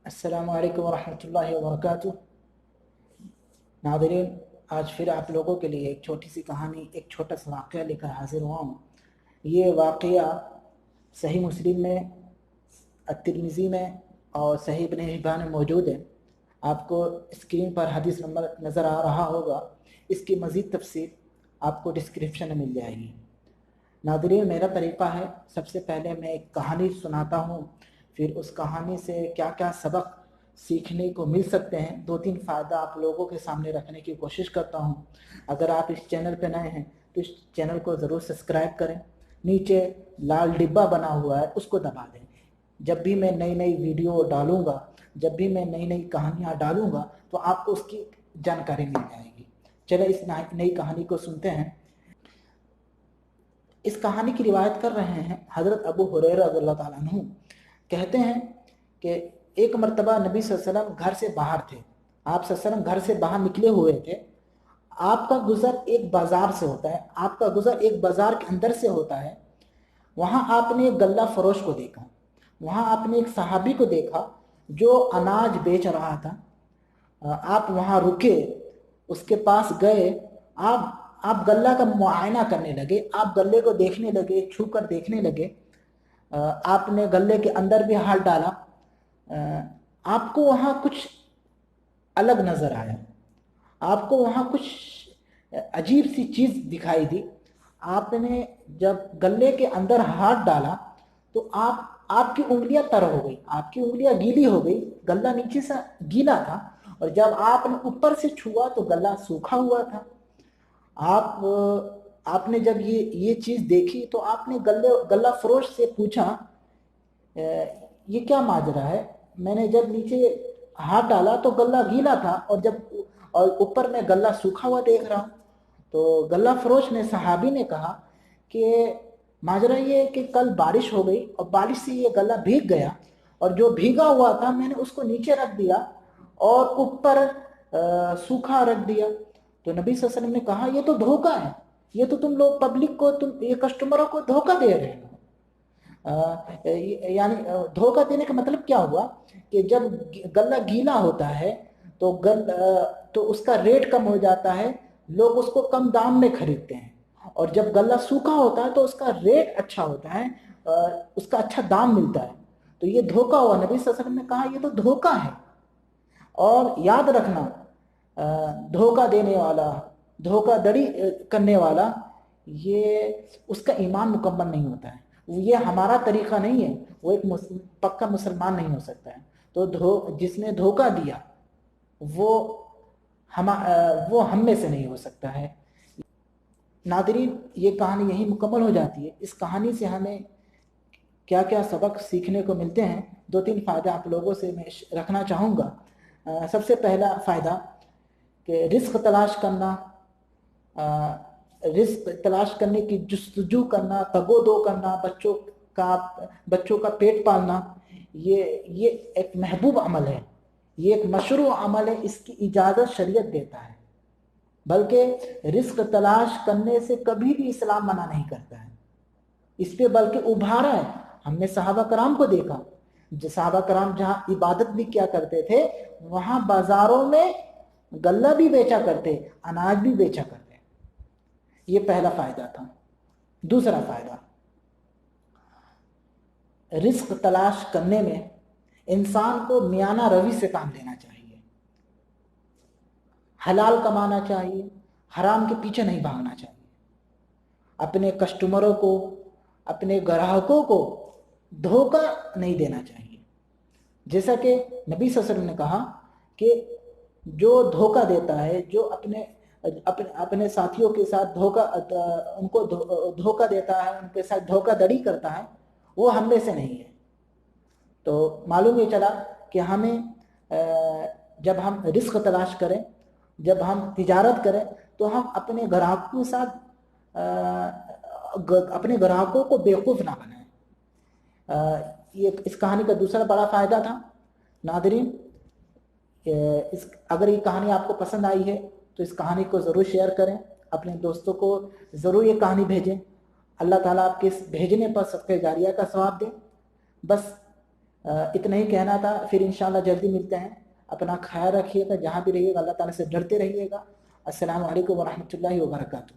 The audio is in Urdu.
السلام علیکم ورحمۃ اللہ وبرکاتہ۔ ناظرین، آج پھر آپ لوگوں کے لیے ایک چھوٹی سی کہانی، ایک چھوٹا سا واقعہ لے کر حاضر ہوا ہوں۔ یہ واقعہ صحیح مسلم میں، الترمذی میں اور صحیح ابن حبان میں موجود ہے۔ آپ کو اسکرین پر حدیث نمبر نظر آ رہا ہوگا، اس کی مزید تفصیل آپ کو ڈسکرپشن میں مل جائے گی۔ ناظرین، میرا طریقہ ہے، سب سے پہلے میں ایک کہانی سناتا ہوں، پھر اس کہانی سے کیا کیا سبق سیکھنے کو مل سکتے ہیں، 2-3 فائدہ آپ لوگوں کے سامنے رکھنے کی کوشش کرتا ہوں۔ اگر آپ اس چینل پہ نئے ہیں تو اس چینل کو ضرور سبسکرائب کریں، نیچے لال ڈبہ بنا ہوا ہے اس کو دبا دیں۔ جب بھی میں نئی ویڈیو ڈالوں گا، جب بھی میں نئی کہانیاں ڈالوں گا تو آپ کو اس کی جانکاری مل جائے گی۔ چلیں اس نئی کہانی کو سنتے ہیں۔ اس کہانی کی روایت کر رہے ہیں حضرت ابو ہریرہ رضی اللہ تعالیٰ عنہ۔ کہتے ہیں کہ ایک مرتبہ نبی صلی اللہ علیہ وسلم گھر سے باہر تھے۔ آپ صلی اللہ علیہ وسلم گھر سے باہر نکلے ہوئے تھے۔ آپ کا گزر ایک بازار سے ہوتا ہے، آپ کا گزر ایک بازار کے اندر سے ہوتا ہے۔ وہاں آپ نے ایک غلہ فروش کو دیکھا، وہاں آپ نے ایک صحابی کو دیکھا جو اناج بیچ رہا تھا۔ آپ وہاں رکے، اس کے پاس گئے، آپ غلہ کا معائنہ کرنے لگے، آپ غلے کو دیکھنے لگے، چھو کر دیکھنے لگے۔ آپ نے غلے کے اندر بھی ہاتھ ڈالا۔ آپ کو وہاں کچھ الگ نظر آیا، آپ کو وہاں کچھ عجیب سی چیز دکھائی دی۔ آپ نے جب غلے کے اندر ہاتھ ڈالا تو آپ کی انگلیاں تر ہو گئی، آپ کی انگلیاں گیلی ہو گئی، غلہ نیچے سے گیلا تھا، اور جب آپ نے اوپر سے چھوا تو غلہ سوکھا ہوا تھا۔ آپ نے جب یہ چیز دیکھی تو آپ نے غلہ فروش سے پوچھا، یہ کیا ماجرا ہے؟ میں نے جب نیچے ہاتھ ڈالا تو غلہ گیلا تھا، اور اوپر میں غلہ سوکھا ہوا دیکھ رہا ہوں۔ تو غلہ فروش نے، صحابی نے کہا کہ ماجرا یہ ہے کہ کل بارش ہو گئی اور بارش سے یہ غلہ بھیگ گیا، اور جو بھیگا ہوا تھا میں نے اس کو نیچے رکھ دیا اور اوپر سوکھا رکھ دیا۔ تو نبی صلی اللہ علیہ وسلم نے کہا یہ تو دھوکہ ہے، یہ تو تم لوگ پبلک کو، یہ کسٹمروں کو دھوکہ دے رہے ہو۔ یعنی دھوکہ دینے کا مطلب کیا ہوا کہ جب غلہ گیلا ہوتا ہے تو اس کا ریٹ کم ہو جاتا ہے، لوگ اس کو کم دام میں خریدتے ہیں، اور جب غلہ سوکھا ہوتا ہے تو اس کا ریٹ اچھا ہوتا ہے، اس کا اچھا دام ملتا ہے۔ تو یہ دھوکہ ہوا۔ نبی صلی اللہ علیہ وسلم نے کہا یہ تو دھوکہ ہے۔ اور یاد رکھنا، دھوکہ دینے والا، دھوکہ دڑی کرنے والا، یہ اس کا ایمان مکمل نہیں ہوتا ہے، یہ ہمارا طریقہ نہیں ہے، وہ ایک پکا مسلمان نہیں ہو سکتا ہے۔ تو جس نے دھوکہ دیا وہ ہم میں سے نہیں ہو سکتا ہے۔ ناظرین، یہ کہانی یہی مکمل ہو جاتی ہے۔ اس کہانی سے ہمیں کیا کیا سبق سیکھنے کو ملتے ہیں، 2-3 فائدہ آپ لوگوں سے میں رکھنا چاہوں گا۔ سب سے پہلا فائدہ کہ رزق تلاش کرنے کی جستجو کرنا، تگ و دو کرنا، بچوں کا پیٹ پالنا، یہ ایک محبوب عمل ہے، یہ ایک مشروع عمل ہے، اس کی اجازت شریعت دیتا ہے۔ بلکہ رزق تلاش کرنے سے کبھی بھی اسلام منع نہیں کرتا ہے، اس پہ بلکہ ابھارا ہے۔ ہم نے صحابہ کرام کو دیکھا، صحابہ کرام جہاں عبادت بھی کیا کرتے تھے وہاں بازاروں میں غلہ بھی بیچا کرتے، اناج بھی بیچا کرتے۔ یہ پہلا فائدہ تھا۔ دوسرا فائدہ، رزق تلاش کرنے میں انسان کو میانہ روی سے کام لینا چاہیے، حلال کمانا چاہیے، حرام کے پیچھے نہیں بھاگنا چاہیے، اپنے کسٹمروں کو، اپنے گراہکوں کو دھوکہ نہیں دینا چاہیے۔ جیسا کہ نبی صلی اللہ علیہ وسلم نے کہا کہ جو دھوکہ دیتا ہے، جو اپنے ساتھیوں کے ساتھ ان کو دھوکہ دیتا ہے، ان کے ساتھ دھوکہ دڑی کرتا ہے، وہ ہم میں سے نہیں ہے۔ تو معلوم یہ چلا کہ ہمیں جب ہم رزق تلاش کریں، جب ہم تجارت کریں تو ہم اپنے گراہکوں کے ساتھ اپنے گراہکوں کو بیوقوف نہ بنائیں۔ یہ اس کہانی کا دوسرا بڑا فائدہ تھا۔ ناظرین، اگر یہ کہانی آپ کو پسند آئی ہے تو اس کہانی کو ضرور شیئر کریں، اپنے دوستوں کو ضرور یہ کہانی بھیجیں۔ اللہ تعالیٰ آپ کے اس بھیجنے پر صدقہ جاریہ کا ثواب دے۔ بس اتنا ہی کہنا تھا. پھر انشاءاللہ جلدی ملتے ہیں. اپنا خیال رکھیے گا, جہاں بھی رہیے گا اللہ تعالیٰ سے ڈرتے رہیے گا. السلام علیکم ورحمۃ اللہ وبرکاتہ.